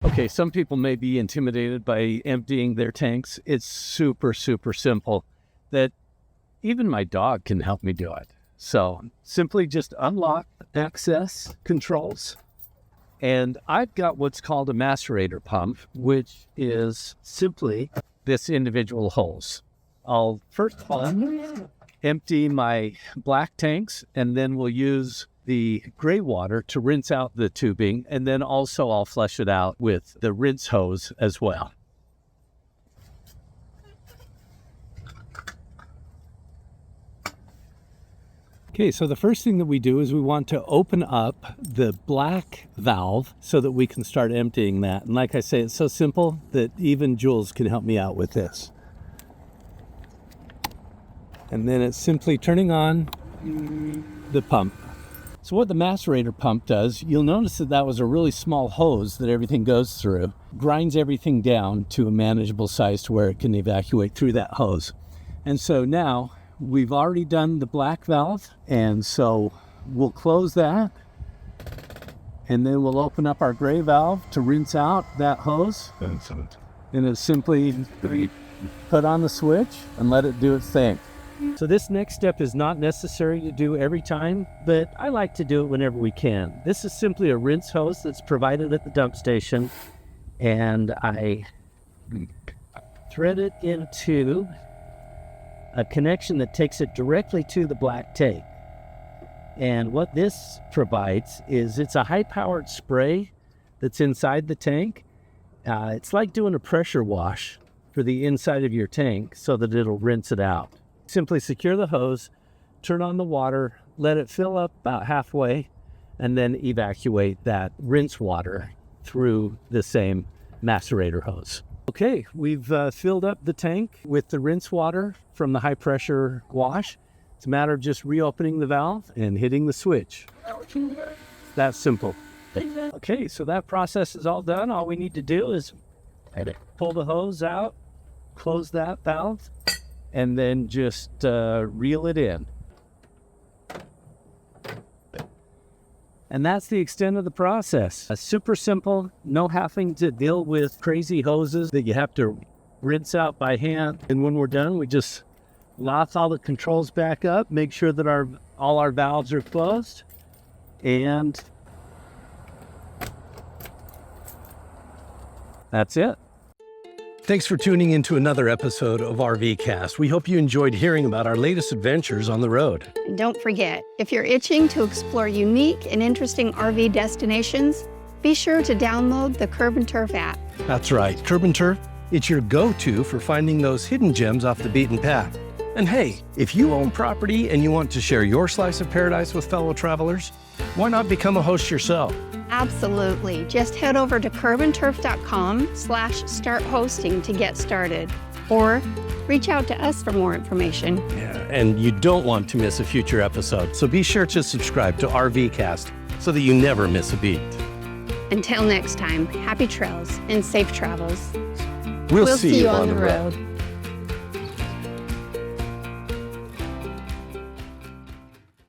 Okay, some people may be intimidated by emptying their tanks. It's super, super simple that even my dog can help me do it. So simply just unlock access controls. And I've got what's called a macerator pump, which is simply this individual hose. I'll first empty my black tanks, and then we'll use the gray water to rinse out the tubing, and then also I'll flush it out with the rinse hose as well. Okay, so the first thing that we do is we want to open up the black valve so that we can start emptying that. And like I say, it's so simple that even Jules can help me out with this. And then it's simply turning on the pump. So what the macerator pump does, you'll notice that was a really small hose that everything goes through, grinds everything down to a manageable size to where it can evacuate through that hose. And so now we've already done the black valve, and so we'll close that, and then we'll open up our gray valve to rinse out that hose. And it's simply put on the switch and let it do its thing. So this next step is not necessary to do every time, but I like to do it whenever we can. This is simply a rinse hose that's provided at the dump station, and I thread it into a connection that takes it directly to the black tank. And what this provides is it's a high-powered spray that's inside the tank. It's like doing a pressure wash for the inside of your tank so that it'll rinse it out. Simply secure the hose, turn on the water, let it fill up about halfway, and then evacuate that rinse water through the same macerator hose. Okay, we've filled up the tank with the rinse water from the high pressure wash. It's a matter of just reopening the valve and hitting the switch. That's simple. Okay, so that process is all done. All we need to do is pull the hose out, close that valve, and then just reel it in. And that's the extent of the process. Super simple, no having to deal with crazy hoses that you have to rinse out by hand. And when we're done, we just lock all the controls back up, make sure that all our valves are closed, and that's it. Thanks for tuning into another episode of RV Cast. We hope you enjoyed hearing about our latest adventures on the road. And don't forget, if you're itching to explore unique and interesting RV destinations, be sure to download the Curb and Turf app. That's right, Curb and Turf, it's your go-to for finding those hidden gems off the beaten path. And hey, if you own property and you want to share your slice of paradise with fellow travelers, why not become a host yourself? Absolutely. Just head over to curbandturf.com/start hosting to get started. Or reach out to us for more information. Yeah, and you don't want to miss a future episode, so be sure to subscribe to RV Cast so that you never miss a beat. Until next time, happy trails and safe travels. We'll see you on the road.